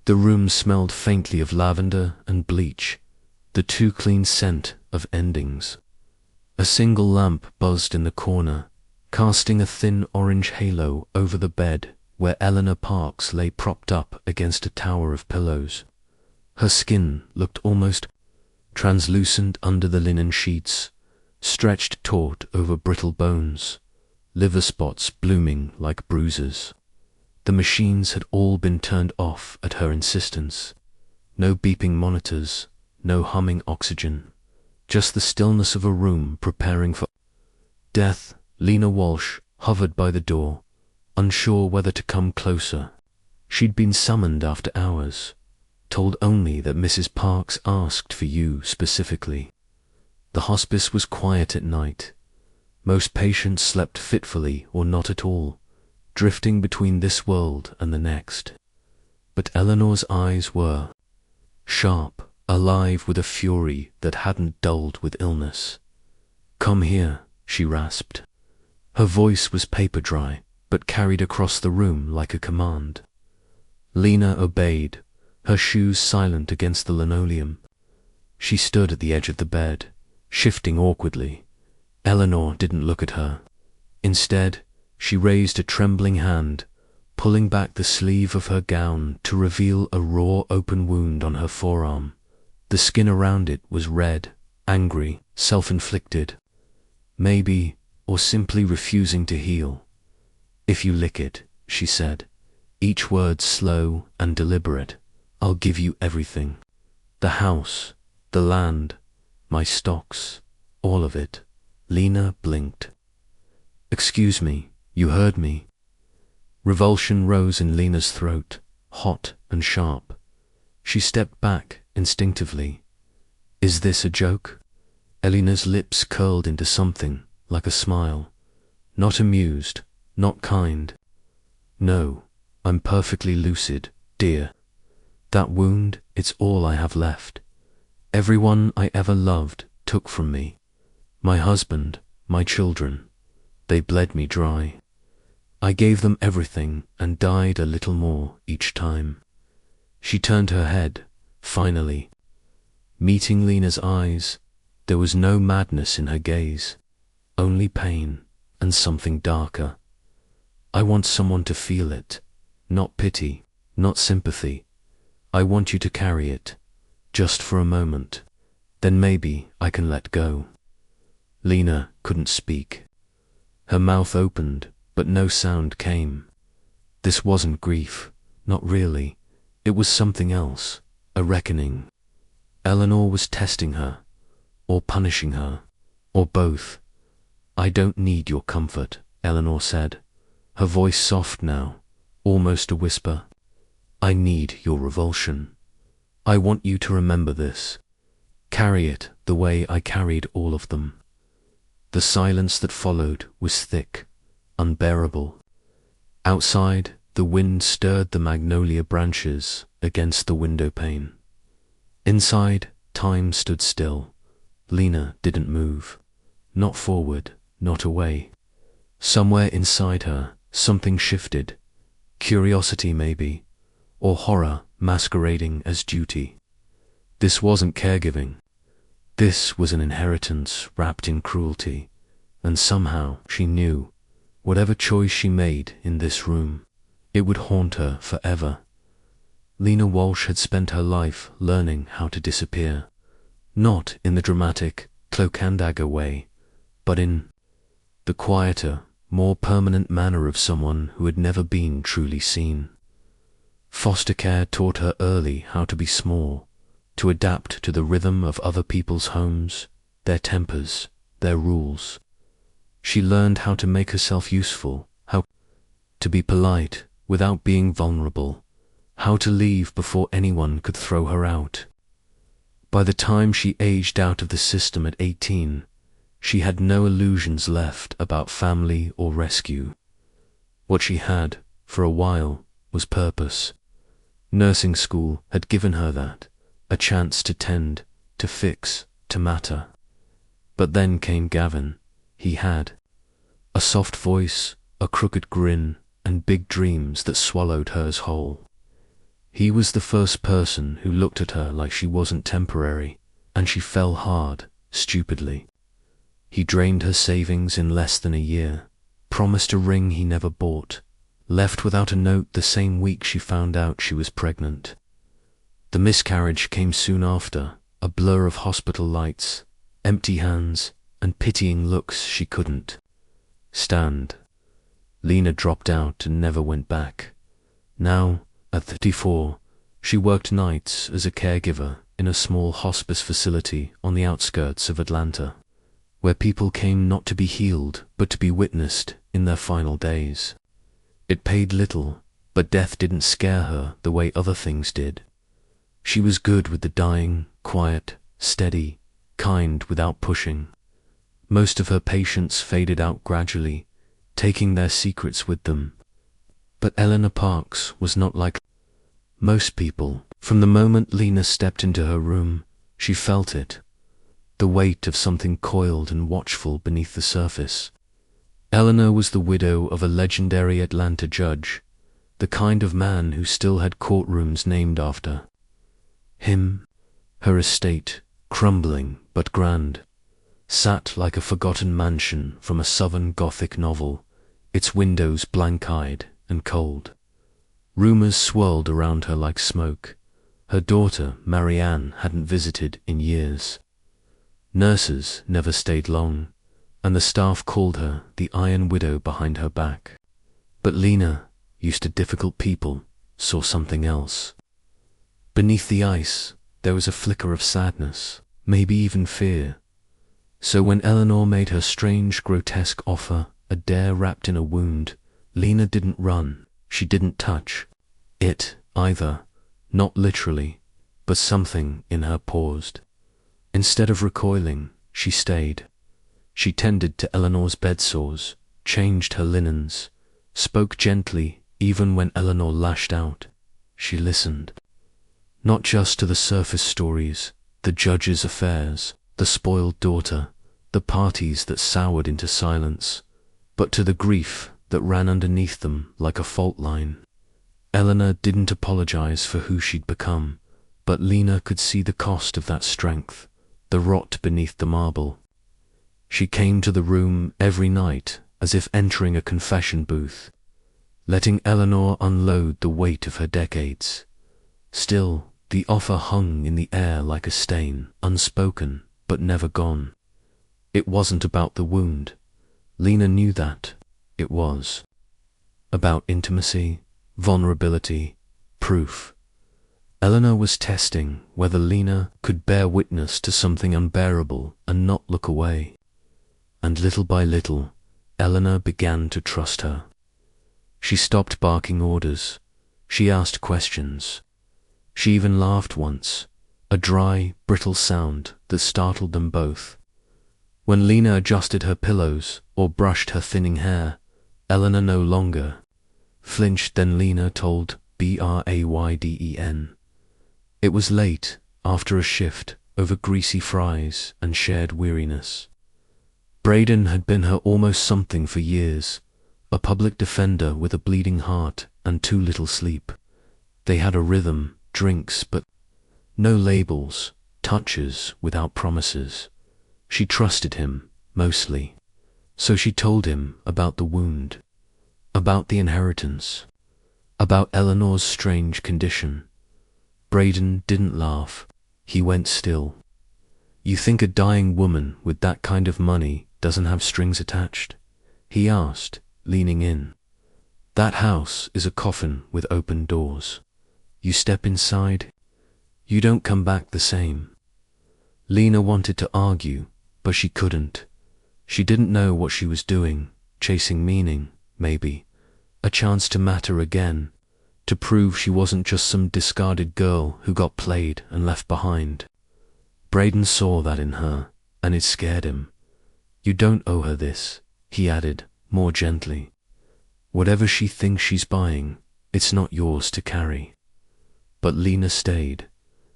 The room smelled faintly of lavender and bleach, the too clean scent of endings. A single lamp buzzed in the corner, casting a thin orange halo over the bed where Eleanor Parks lay propped up against a tower of pillows. Her skin looked almost translucent under the linen sheets, stretched taut over brittle bones, liver spots blooming like bruises. The machines had all been turned off at her insistence. No beeping monitors, no humming oxygen, just the stillness of a room preparing for death. Lena Walsh hovered by the door, unsure whether to come closer. She'd been summoned after hours, told only that Mrs. Parks asked for you specifically. The hospice was quiet at night. Most patients slept fitfully or not at all, drifting between this world and the next. But Eleanor's eyes were sharp, alive with a fury that hadn't dulled with illness. "Come here," she rasped. Her voice was paper dry, but carried across the room like a command. Lena obeyed, her shoes silent against the linoleum. She stood at the edge of the bed, shifting awkwardly. Eleanor didn't look at her. Instead, she raised a trembling hand, pulling back the sleeve of her gown to reveal a raw open wound on her forearm. The skin around it was red, angry, self-inflicted. Maybe, or simply refusing to heal. "If you lick it," she said, each word slow and deliberate, "I'll give you everything. The house, the land, my stocks, all of it." Lena blinked. "Excuse me, you heard me." Revulsion rose in Lena's throat, hot and sharp. She stepped back instinctively. "Is this a joke?" Elena's lips curled into something like a smile. "Not amused, not kind." "No, I'm perfectly lucid, dear. That wound, it's all I have left. Everyone I ever loved took from me. My husband, my children, they bled me dry. I gave them everything and died a little more each time." She turned her head, finally. Meeting Lena's eyes, there was no madness in her gaze, only pain and something darker. "I want someone to feel it, not pity, not sympathy. I want you to carry it, just for a moment. Then maybe I can let go." Lena couldn't speak. Her mouth opened, but no sound came. This wasn't grief, not really. It was something else, a reckoning. Eleanor was testing her, or punishing her, or both. "I don't need your comfort," Eleanor said, her voice soft now, almost a whisper. "I need your revulsion. I want you to remember this. Carry it the way I carried all of them." The silence that followed was thick, unbearable. Outside, the wind stirred the magnolia branches against the window pane. Inside, time stood still. Lena didn't move. Not forward, not away. Somewhere inside her, something shifted. Curiosity maybe, or horror masquerading as duty. This wasn't caregiving. This was an inheritance wrapped in cruelty, and somehow she knew, whatever choice she made in this room, it would haunt her forever. Lena Walsh had spent her life learning how to disappear, not in the dramatic cloak and dagger way, but in the quieter, more permanent manner of someone who had never been truly seen. Foster care taught her early how to be small, to adapt to the rhythm of other people's homes, their tempers, their rules. She learned how to make herself useful, how to be polite without being vulnerable, how to leave before anyone could throw her out. By the time she aged out of the system at 18, she had no illusions left about family or rescue. What she had, for a while, was purpose. Nursing school had given her that, a chance to tend, to fix, to matter. But then came Gavin. He had a soft voice, a crooked grin, and big dreams that swallowed hers whole. He was the first person who looked at her like she wasn't temporary, and she fell hard, stupidly. He drained her savings in less than a year, promised a ring he never bought, left without a note the same week she found out she was pregnant. The miscarriage came soon after, a blur of hospital lights, empty hands, and pitying looks she couldn't stand. Lena dropped out and never went back. Now, at 34, she worked nights as a caregiver in a small hospice facility on the outskirts of Atlanta, where people came not to be healed but to be witnessed in their final days. It paid little, but death didn't scare her the way other things did. She was good with the dying, quiet, steady, kind without pushing. Most of her patients faded out gradually, taking their secrets with them. But Eleanor Parks was not like most people. From the moment Lena stepped into her room, she felt it, the weight of something coiled and watchful beneath the surface. Eleanor was the widow of a legendary Atlanta judge, the kind of man who still had courtrooms named after him. Her estate, crumbling but grand, sat like a forgotten mansion from a Southern Gothic novel, its windows blank-eyed and cold. Rumors swirled around her like smoke. Her daughter, Marianne, hadn't visited in years. Nurses never stayed long, and the staff called her the Iron Widow behind her back. But Lena, used to difficult people, saw something else. Beneath the ice, there was a flicker of sadness, maybe even fear. So when Eleanor made her strange, grotesque offer, a dare wrapped in a wound, Lena didn't run. She didn't touch it either, not literally, but something in her paused. Instead of recoiling, she stayed. She tended to Eleanor's bedsores, changed her linens, spoke gently even when Eleanor lashed out. She listened. Not just to the surface stories, the judge's affairs, the spoiled daughter, the parties that soured into silence, but to the grief that ran underneath them like a fault line. Eleanor didn't apologize for who she'd become, but Lena could see the cost of that strength, the rot beneath the marble. She came to the room every night as if entering a confession booth, letting Eleanor unload the weight of her decades. Still, the offer hung in the air like a stain, unspoken but never gone. It wasn't about the wound. Lena knew that. It was about intimacy, vulnerability, proof. Eleanor was testing whether Lena could bear witness to something unbearable and not look away. And little by little, Eleanor began to trust her. She stopped barking orders. She asked questions. She even laughed once, a dry, brittle sound that startled them both. When Lena adjusted her pillows or brushed her thinning hair, Eleanor no longer flinched. Then Lena told Brayden. It was late, after a shift, over greasy fries and shared weariness. Brayden had been her almost something for years, a public defender with a bleeding heart and too little sleep. They had a rhythm, drinks, but no labels, touches without promises. She trusted him, mostly. So she told him about the wound, about the inheritance, about Eleanor's strange condition. Brayden didn't laugh. He went still. You think a dying woman with that kind of money doesn't have strings attached? He asked, leaning in. That house is a coffin with open doors. You step inside, you don't come back the same. Lena wanted to argue, but she couldn't. She didn't know what she was doing, chasing meaning, maybe, a chance to matter again, to prove she wasn't just some discarded girl who got played and left behind. Brayden saw that in her, and it scared him. You don't owe her this, he added, more gently. Whatever she thinks she's buying, it's not yours to carry. But Lena stayed.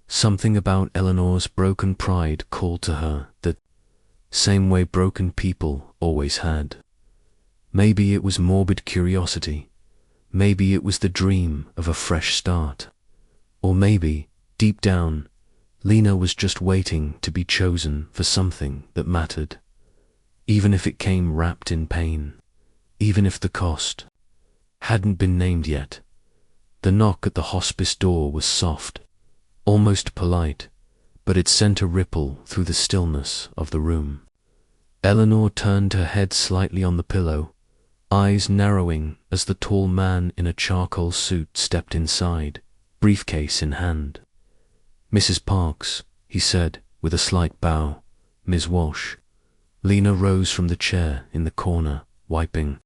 Something about Eleanor's broken pride called to her, the same way broken people always had. Maybe it was morbid curiosity. Maybe it was the dream of a fresh start. Or maybe, deep down, Lena was just waiting to be chosen for something that mattered, even if it came wrapped in pain, even if the cost hadn't been named yet. The knock at the hospice door was soft, almost polite, but it sent a ripple through the stillness of the room. Eleanor turned her head slightly on the pillow, eyes narrowing as the tall man in a charcoal suit stepped inside, briefcase in hand. "Mrs. Parks," he said with a slight bow. "Ms. Walsh." Lena rose from the chair in the corner, wiping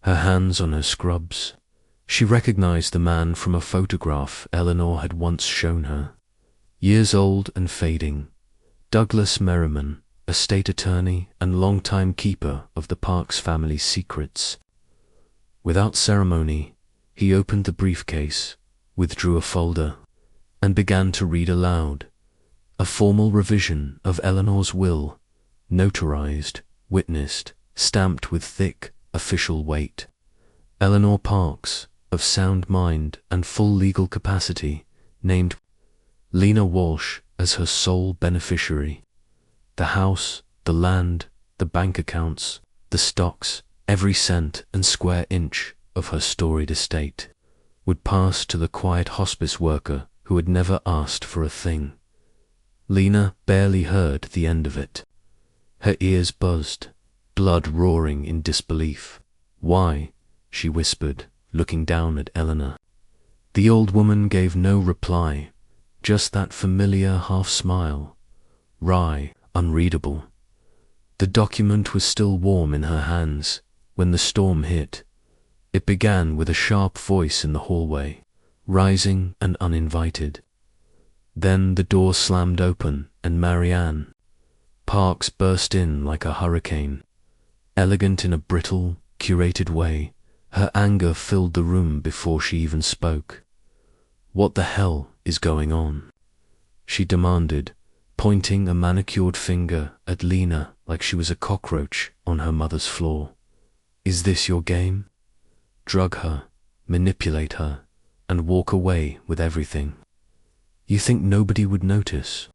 her hands on her scrubs. She recognized the man from a photograph Eleanor had once shown her. Years old and fading, Douglas Merriman, a state attorney and longtime keeper of the Parks family's secrets. Without ceremony, he opened the briefcase, withdrew a folder, and began to read aloud, a formal revision of Eleanor's will, notarized, witnessed, stamped with thick, official weight. Eleanor Parks, of sound mind and full legal capacity, named Lena Walsh as her sole beneficiary. The house, the land, the bank accounts, the stocks, every cent and square inch of her storied estate would pass to the quiet hospice worker who had never asked for a thing. Lena barely heard the end of it. Her ears buzzed, blood roaring in disbelief. "Why?" she whispered, looking down at Eleanor. The old woman gave no reply, just that familiar half-smile, wry, unreadable. The document was still warm in her hands when the storm hit. It began with a sharp voice in the hallway, rising and uninvited. Then the door slammed open and Marianne Parks burst in like a hurricane, elegant in a brittle, curated way. Her anger filled the room before she even spoke. "What the hell is going on?" she demanded, pointing a manicured finger at Lena like she was a cockroach on her mother's floor. "Is this your game? Drug her, manipulate her, and walk away with everything. You think nobody would notice?"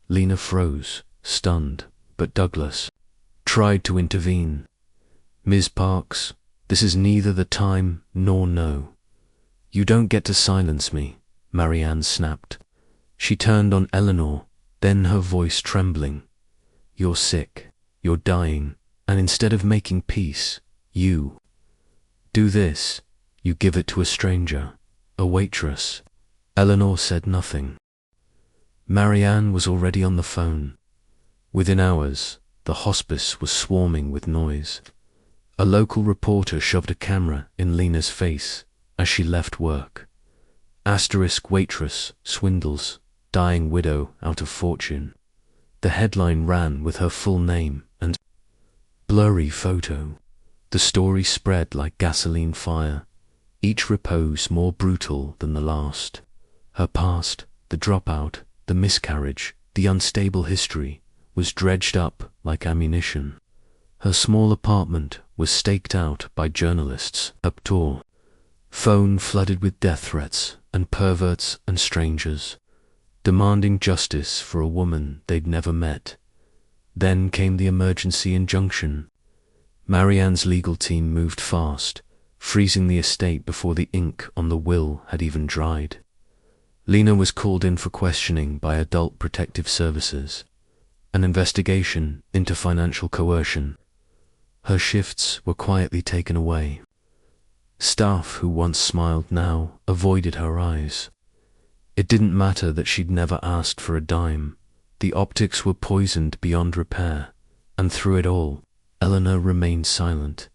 Lena froze, stunned, but Douglas tried to intervene. "Ms. Parks, this is neither the time nor no. You don't get to silence me," Marianne snapped. She turned on Eleanor, then her voice trembling. "You're sick, you're dying, and instead of making peace, you do this. You give it to a stranger, a waitress." Eleanor said nothing. Marianne was already on the phone. Within hours, the hospice was swarming with noise. A local reporter shoved a camera in Lena's face as she left work. Asterisk waitress swindles, dying widow out of fortune. The headline ran with her full name and blurry photo. The story spread like gasoline fire, each repose more brutal than the last. Her past, the dropout, the miscarriage, the unstable history, was dredged up like ammunition. Her small apartment was staked out by journalists up door. Phone flooded with death threats and perverts and strangers, demanding justice for a woman they'd never met. Then came the emergency injunction. Marianne's legal team moved fast, freezing the estate before the ink on the will had even dried. Lena was called in for questioning by Adult Protective Services, an investigation into financial coercion. Her shifts were quietly taken away. Staff who once smiled now avoided her eyes. It didn't matter that she'd never asked for a dime. The optics were poisoned beyond repair, and through it all, Eleanor remained silent.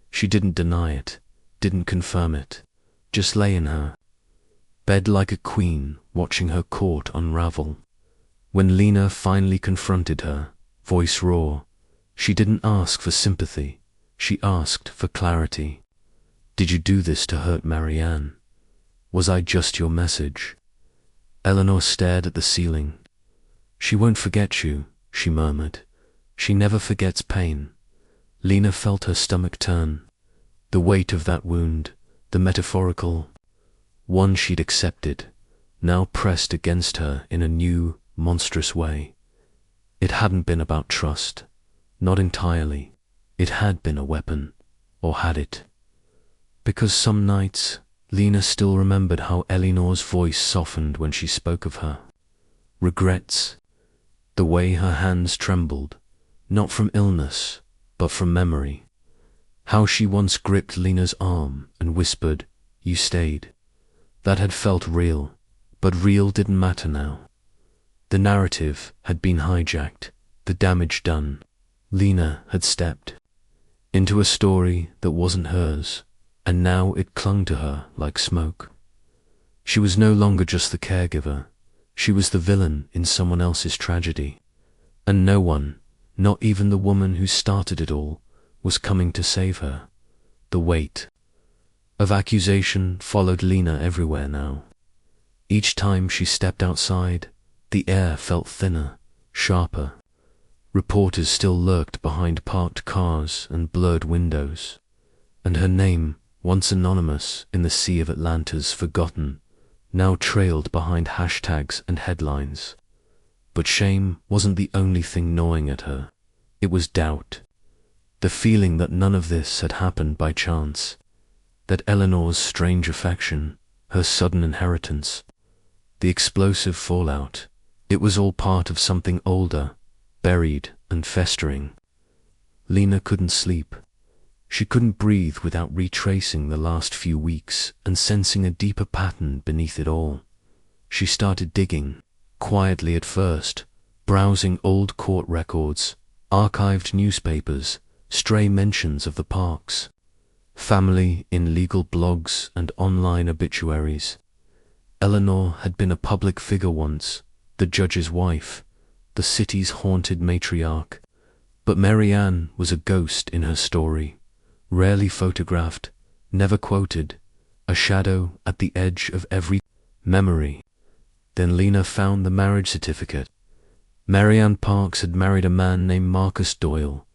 She didn't deny it, didn't confirm it, just lay in her bed like a queen, watching her court unravel. When Lena finally confronted her, voice raw, she didn't ask for sympathy, she asked for clarity. "Did you do this to hurt Marianne? Was I just your message?" Eleanor stared at the ceiling. "She won't forget you," she murmured. "She never forgets pain." Lena felt her stomach turn. The weight of that wound, the metaphorical one she'd accepted, now pressed against her in a new, monstrous way. It hadn't been about trust. Not entirely. It had been a weapon. Or had it? Because some nights, Lena still remembered how Eleanor's voice softened when she spoke of her. Regrets. The way her hands trembled, not from illness, but from memory. How she once gripped Lena's arm and whispered, "You stayed." That had felt real, but real didn't matter now. The narrative had been hijacked, the damage done. Lena had stepped into a story that wasn't hers, and now it clung to her like smoke. She was no longer just the caregiver. She was the villain in someone else's tragedy. And no one, not even the woman who started it all, was coming to save her. The weight of accusation followed Lena everywhere now. Each time she stepped outside, the air felt thinner, sharper. Reporters still lurked behind parked cars and blurred windows. And her name, once anonymous in the sea of Atlanta's forgotten, now trailed behind hashtags and headlines. But shame wasn't the only thing gnawing at her. It was doubt. The feeling that none of this had happened by chance. That Eleanor's strange affection, her sudden inheritance, the explosive fallout, it was all part of something older, buried and festering. Lena couldn't sleep. She couldn't breathe without retracing the last few weeks and sensing a deeper pattern beneath it all. She started digging, quietly at first, browsing old court records, archived newspapers, stray mentions of the parks, family in legal blogs and online obituaries. Eleanor had been a public figure once, the judge's wife, the city's haunted matriarch, but Marianne was a ghost in her story, rarely photographed, never quoted, a shadow at the edge of every memory. Then Lena found the marriage certificate. Marianne Parks had married a man named Marcus Doyle,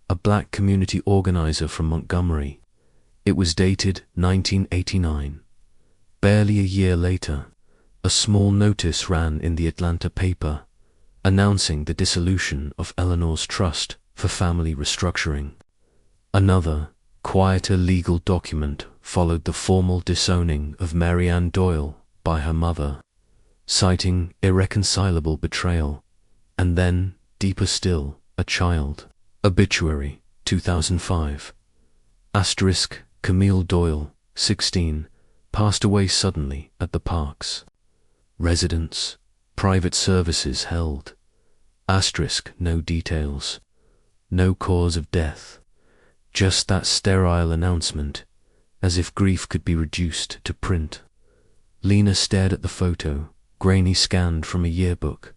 a black community organizer from Montgomery. It was dated 1989. Barely a year later, a small notice ran in the Atlanta paper, announcing the dissolution of Eleanor's trust for family restructuring. Another, quieter legal document followed the formal disowning of Marianne Doyle by her mother, citing irreconcilable betrayal, and then, deeper still, a child. Obituary, 2005. Asterisk, Camille Doyle, 16, passed away suddenly at the Parks. Residence, private services held. Asterisk, no details. No cause of death. Just that sterile announcement, as if grief could be reduced to print. Lena stared at the photo, grainy scanned from a yearbook.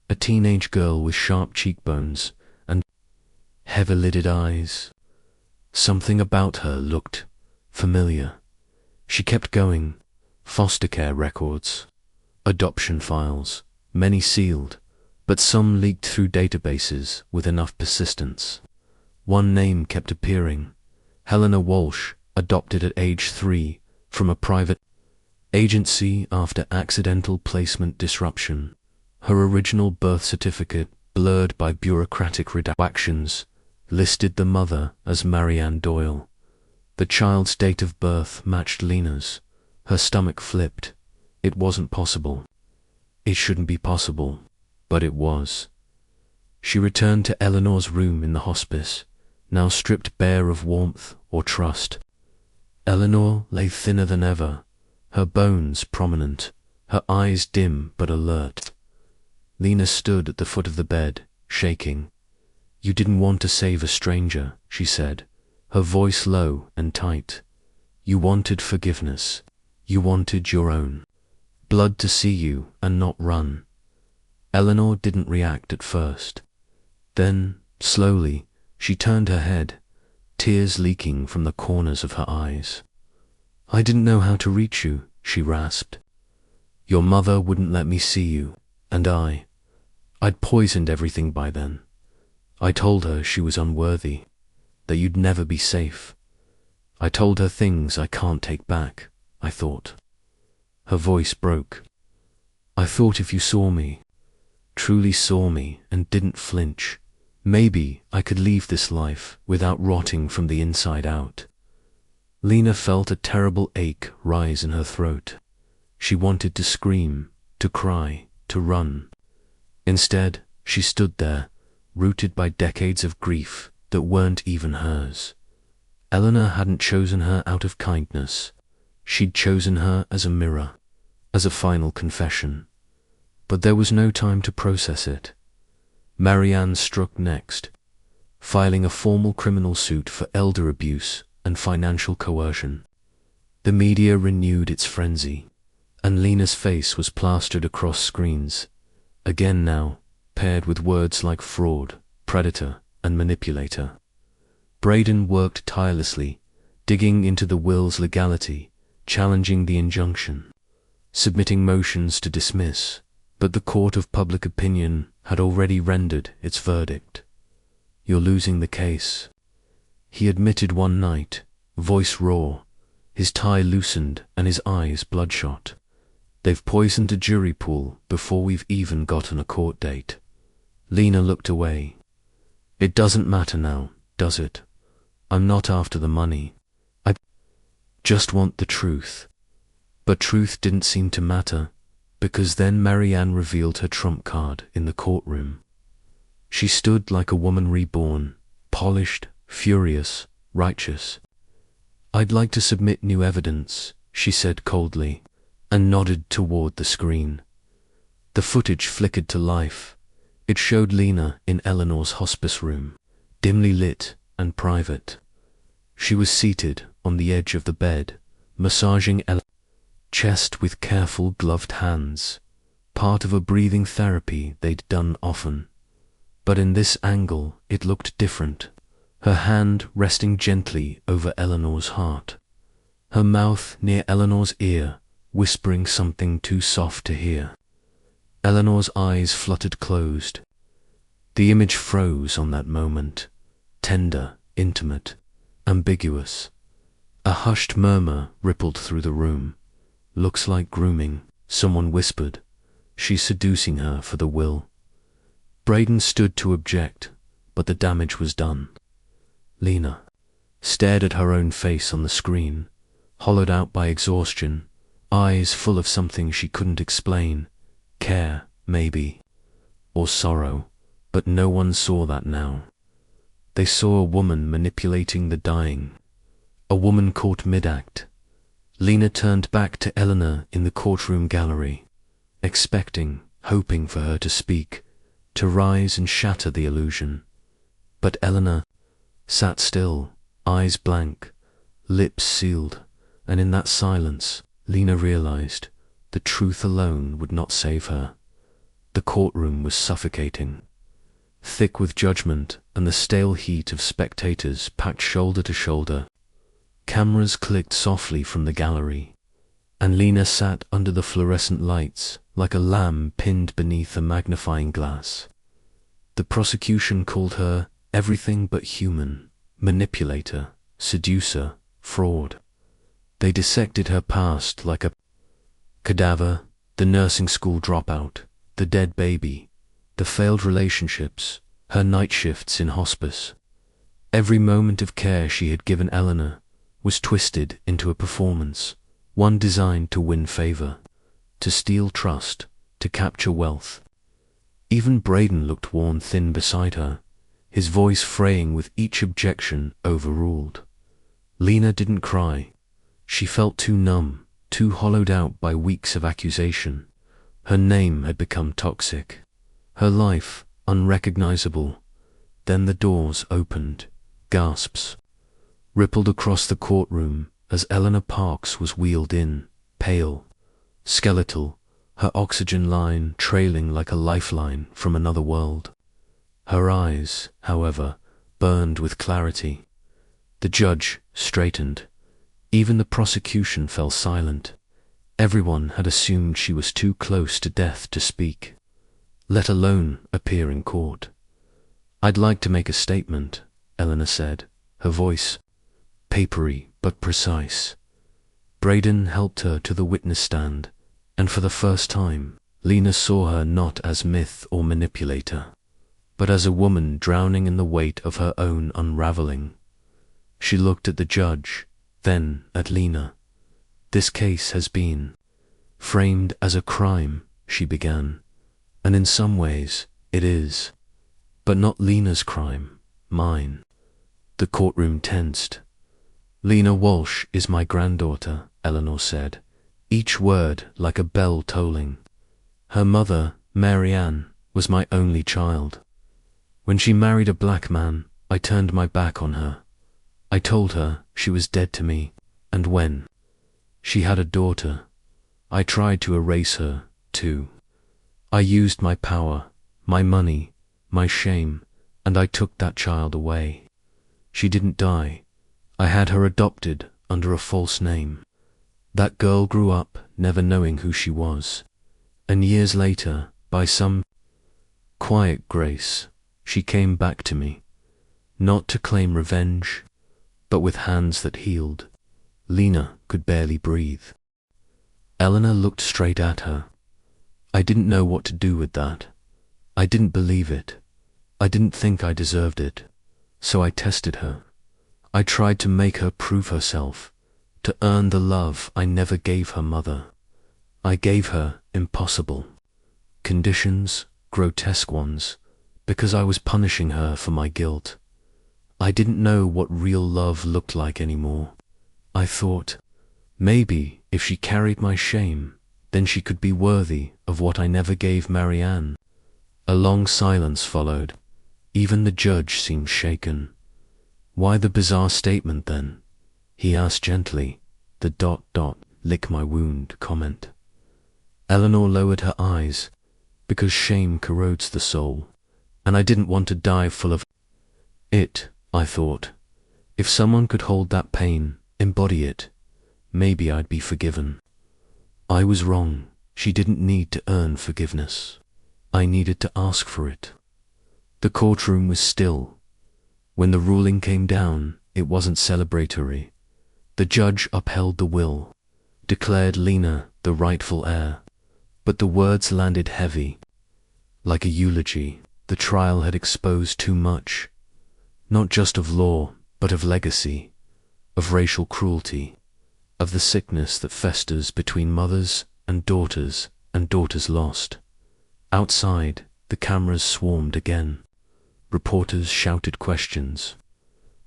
A teenage girl with sharp cheekbones and heavy-lidded eyes. Something about her looked familiar. She kept going. Foster care records, adoption files, many sealed, but some leaked through databases with enough persistence. One name kept appearing. Helena Walsh, adopted at age 3 from a private agency after accidental placement disruption. Her original birth certificate, blurred by bureaucratic redactions, listed the mother as Marianne Doyle. The child's date of birth matched Lena's. Her stomach flipped. It wasn't possible. It shouldn't be possible, but it was. She returned to Eleanor's room in the hospice, now stripped bare of warmth or trust. Eleanor lay thinner than ever, her bones prominent, her eyes dim but alert. Lena stood at the foot of the bed, shaking. "You didn't want to save a stranger," she said, her voice low and tight. "You wanted forgiveness. You wanted your own blood to see you and not run." Eleanor didn't react at first. Then, slowly, she turned her head, tears leaking from the corners of her eyes. "I didn't know how to reach you," she rasped. "Your mother wouldn't let me see you, and I'd poisoned everything by then. I told her she was unworthy, that you'd never be safe. I told her things I can't take back, I thought." Her voice broke. I thought if you saw me, truly saw me and didn't flinch, maybe I could leave this life without rotting from the inside out. Lena felt a terrible ache rise in her throat. She wanted to scream, to cry, to run. Instead, she stood there, rooted by decades of grief that weren't even hers. Eleanor hadn't chosen her out of kindness. She'd chosen her as a mirror, as a final confession. But there was no time to process it. Marianne struck next, filing a formal criminal suit for elder abuse and financial coercion. The media renewed its frenzy, and Lena's face was plastered across screens, again now, paired with words like fraud, predator, and manipulator. Braden worked tirelessly, digging into the will's legality, challenging the injunction, submitting motions to dismiss, but the court of public opinion had already rendered its verdict. You're losing the case. He admitted one night, voice raw, his tie loosened and his eyes bloodshot. They've poisoned a jury pool before we've even gotten a court date. Lena looked away. It doesn't matter now, does it? I'm not after the money. I just want the truth. But truth didn't seem to matter, because then Marianne revealed her trump card in the courtroom. She stood like a woman reborn, polished, furious, righteous. I'd like to submit new evidence, she said coldly, and nodded toward the screen. The footage flickered to life. It showed Lena in Eleanor's hospice room, dimly lit and private. She was seated on the edge of the bed, massaging Eleanor's chest with careful gloved hands, part of a breathing therapy they'd done often. But in this angle it looked different, her hand resting gently over Eleanor's heart, her mouth near Eleanor's ear, whispering something too soft to hear. Eleanor's eyes fluttered closed. The image froze on that moment, tender, intimate, ambiguous. A hushed murmur rippled through the room. Looks like grooming, someone whispered. She's seducing her for the will. Braden stood to object, but the damage was done. Lena stared at her own face on the screen, hollowed out by exhaustion, eyes full of something she couldn't explain. Care, maybe, or sorrow, but no one saw that now. They saw a woman manipulating the dying, a woman caught mid-act. Lena turned back to Eleanor in the courtroom gallery, expecting, hoping for her to speak, to rise and shatter the illusion. But Eleanor sat still, eyes blank, lips sealed, and in that silence, Lena realized the truth alone would not save her. The courtroom was suffocating, thick with judgment and the stale heat of spectators packed shoulder to shoulder. Cameras clicked softly from the gallery, and Lena sat under the fluorescent lights like a lamb pinned beneath a magnifying glass. The prosecution called her everything but human, manipulator, seducer, fraud. They dissected her past like a cadaver, the nursing school dropout, the dead baby, the failed relationships, her night shifts in hospice. Every moment of care she had given Eleanor was twisted into a performance, one designed to win favor, to steal trust, to capture wealth. Even Braden looked worn thin beside her, his voice fraying with each objection overruled. Lena didn't cry. She felt too numb, too hollowed out by weeks of accusation. Her name had become toxic, her life unrecognizable. Then the doors opened, gasps rippled across the courtroom as Eleanor Parks was wheeled in, pale, skeletal, her oxygen line trailing like a lifeline from another world. Her eyes, however, burned with clarity. The judge straightened. Even the prosecution fell silent. Everyone had assumed she was too close to death to speak, let alone appear in court. I'd like to make a statement, Eleanor said, her voice papery but precise. Braden helped her to the witness stand, and for the first time, Lena saw her not as myth or manipulator, but as a woman drowning in the weight of her own unraveling. She looked at the judge, then at Lena. "This case has been framed as a crime," she began, "and in some ways it is, but not Lena's crime, mine." The courtroom tensed. "Lena Walsh is my granddaughter," Eleanor said, each word like a bell tolling. "Her mother, Mary Ann, was my only child. When she married a black man, I turned my back on her. I told her she was dead to me, and when she had a daughter, I tried to erase her, too. I used my power, my money, my shame, and I took that child away. She didn't die. I had her adopted under a false name. That girl grew up never knowing who she was, and years later, by some quiet grace, she came back to me, not to claim revenge, but with hands that healed." Lena could barely breathe. Eleanor looked straight at her. "I didn't know what to do with that. I didn't believe it. I didn't think I deserved it. So I tested her. I tried to make her prove herself, to earn the love I never gave her mother. I gave her impossible conditions, grotesque ones, because I was punishing her for my guilt. I didn't know what real love looked like anymore. I thought, maybe if she carried my shame, then she could be worthy of what I never gave Mary Ann." A long silence followed. Even the judge seemed shaken. "Why the bizarre statement then?" he asked gently, the ... lick my wound comment. Eleanor lowered her eyes, "Because shame corrodes the soul, and I didn't want to die full of it, I thought. If someone could hold that pain, embody it, maybe I'd be forgiven. I was wrong. She didn't need to earn forgiveness. I needed to ask for it." The courtroom was still. When the ruling came down, it wasn't celebratory. The judge upheld the will, declared Lena the rightful heir, but the words landed heavy. Like a eulogy, the trial had exposed too much, not just of law, but of legacy, of racial cruelty, of the sickness that festers between mothers and daughters lost. Outside, the cameras swarmed again. Reporters shouted questions.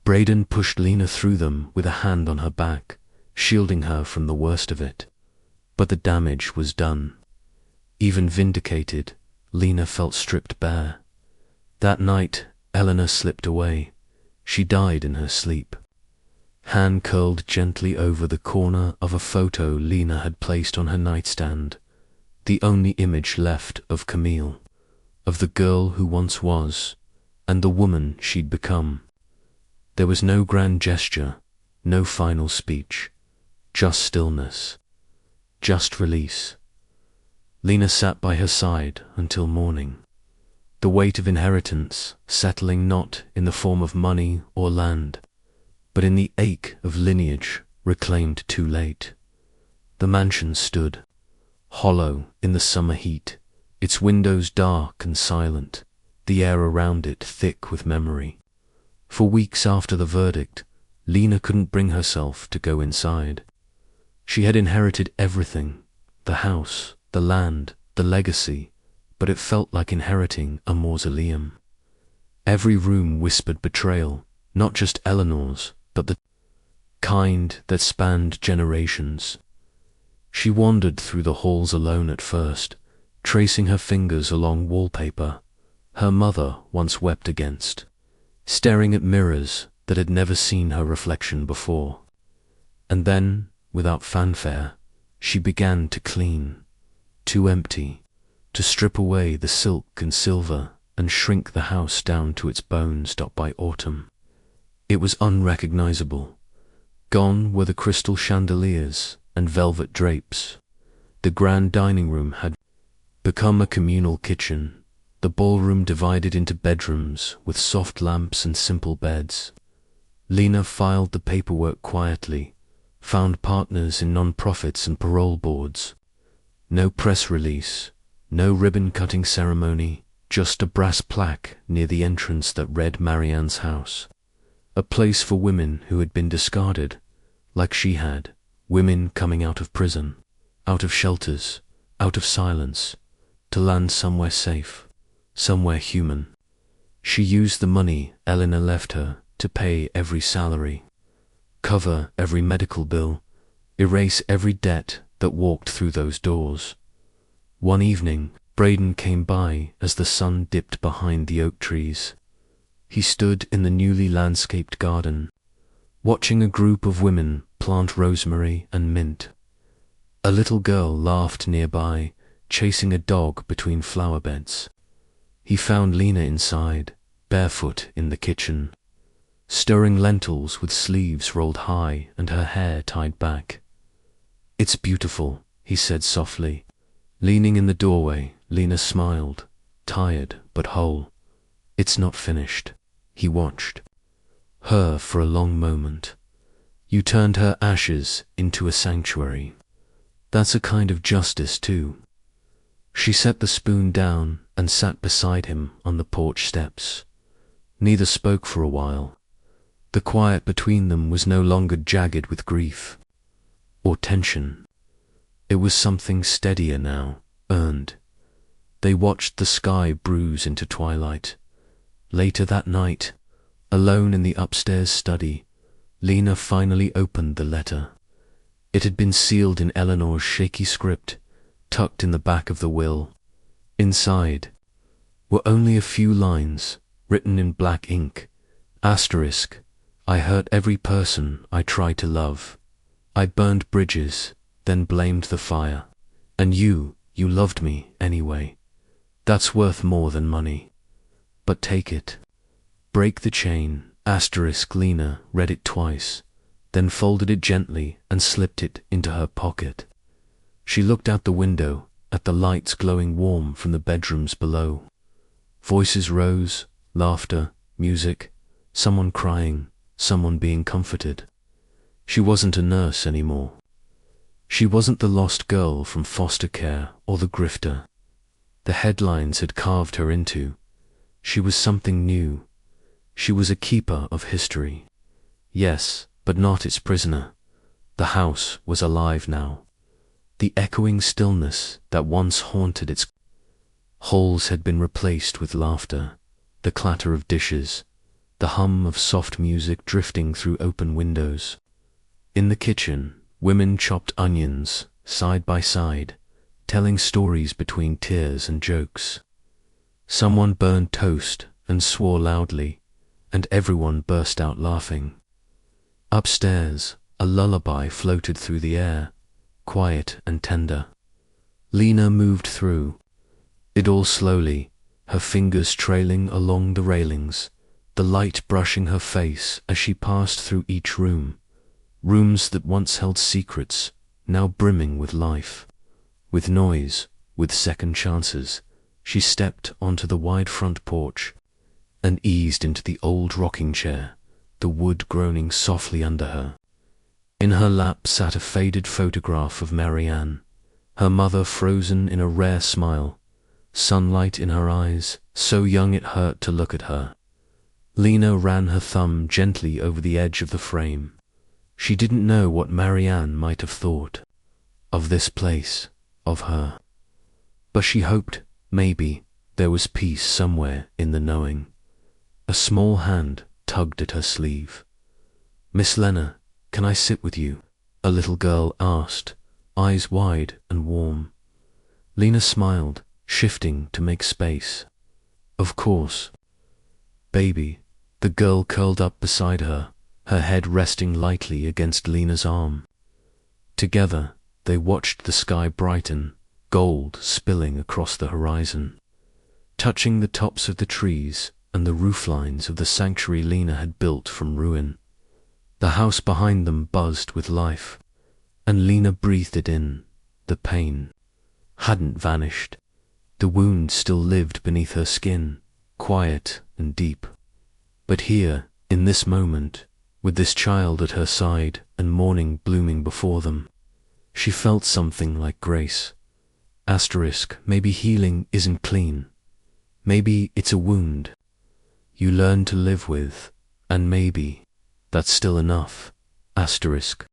Braden pushed Lena through them with a hand on her back, shielding her from the worst of it. But the damage was done. Even vindicated, Lena felt stripped bare. That night, Eleanor slipped away. She died in her sleep. Hand curled gently over the corner of a photo Lena had placed on her nightstand, the only image left of Camille, of the girl who once was, and the woman she'd become. There was no grand gesture, no final speech, just stillness, just release. Lena sat by her side until morning, the weight of inheritance settling not in the form of money or land, but in the ache of lineage reclaimed too late. The mansion stood, hollow in the summer heat, its windows dark and silent, the air around it thick with memory. For weeks after the verdict, Lena couldn't bring herself to go inside. She had inherited everything, the house, the land, the legacy, but it felt like inheriting a mausoleum. Every room whispered betrayal, not just Eleanor's, but the kind that spanned generations. She wandered through the halls alone at first, tracing her fingers along wallpaper her mother once wept against, staring at mirrors that had never seen her reflection before. And then, without fanfare, she began to clean, to empty, to strip away the silk and silver and shrink the house down to its bones. By autumn, it was unrecognizable. Gone were the crystal chandeliers and velvet drapes. The grand dining room had become a communal kitchen, the ballroom divided into bedrooms with soft lamps and simple beds. Lena filed the paperwork quietly, found partners in non-profits and parole boards. No press release, No ribbon-cutting ceremony, just a brass plaque near the entrance that read Marianne's house. A place for women who had been discarded, like she had, women coming out of prison, out of shelters, out of silence, to land somewhere safe, somewhere human. She used the money Eleanor left her to pay every salary, cover every medical bill, erase every debt that walked through those doors. One evening, Braden came by as the sun dipped behind the oak trees. He stood in the newly landscaped garden, watching a group of women plant rosemary and mint. A little girl laughed nearby, chasing a dog between flower beds. He found Lena inside, barefoot in the kitchen, stirring lentils with sleeves rolled high and her hair tied back. "It's beautiful," he said softly. Leaning in the doorway, Lena smiled, tired but whole. "It's not finished." He watched her for a long moment. "You turned her ashes into a sanctuary. That's a kind of justice too." She set the spoon down and sat beside him on the porch steps. Neither spoke for a while. The quiet between them was no longer jagged with grief or tension. It was something steadier now, earned. They watched the sky bruise into twilight. Later that night, alone in the upstairs study, Lena finally opened the letter. It had been sealed in Eleanor's shaky script, tucked in the back of the will. Inside were only a few lines, written in black ink. Asterisk, "I hurt every person I tried to love. I burned bridges, then blamed the fire. And you loved me anyway. That's worth more than money. But take it. Break the chain." Asterisk. Lena read it twice, then folded it gently and slipped it into her pocket. She looked out the window at the lights glowing warm from the bedrooms below. Voices rose, laughter, music, someone crying, someone being comforted. She wasn't a nurse anymore. She wasn't the lost girl from foster care or the grifter the headlines had carved her into. She was something new. She was a keeper of history. Yes, but not its prisoner. The house was alive now. The echoing stillness that once haunted its halls had been replaced with laughter, the clatter of dishes, the hum of soft music drifting through open windows. In the kitchen, women chopped onions, side by side, telling stories between tears and jokes. Someone burned toast and swore loudly, and everyone burst out laughing. Upstairs, a lullaby floated through the air, quiet and tender. Lena moved through it all slowly, her fingers trailing along the railings, the light brushing her face as she passed through each room. Rooms that once held secrets, now brimming with life, with noise, with second chances. She stepped onto the wide front porch and eased into the old rocking chair, the wood groaning softly under her. In her lap sat a faded photograph of Marianne, her mother frozen in a rare smile, sunlight in her eyes, so young it hurt to look at her. Lena ran her thumb gently over the edge of the frame. She didn't know what Marianne might have thought of this place, of her. But she hoped, maybe, there was peace somewhere in the knowing. A small hand tugged at her sleeve. "Miss Lena, can I sit with you?" a little girl asked, eyes wide and warm. Lena smiled, shifting to make space. "Of course." "Baby," the girl curled up beside her, her head resting lightly against Lena's arm. Together, they watched the sky brighten, gold spilling across the horizon, touching the tops of the trees and the rooflines of the sanctuary Lena had built from ruin. The house behind them buzzed with life, and Lena breathed it in. The pain hadn't vanished. The wound still lived beneath her skin, quiet and deep. But here, in this moment, with this child at her side and morning blooming before them, she felt something like grace, Asterisk, maybe healing isn't clean. Maybe it's a wound you learn to live with, and maybe that's still enough. Asterisk.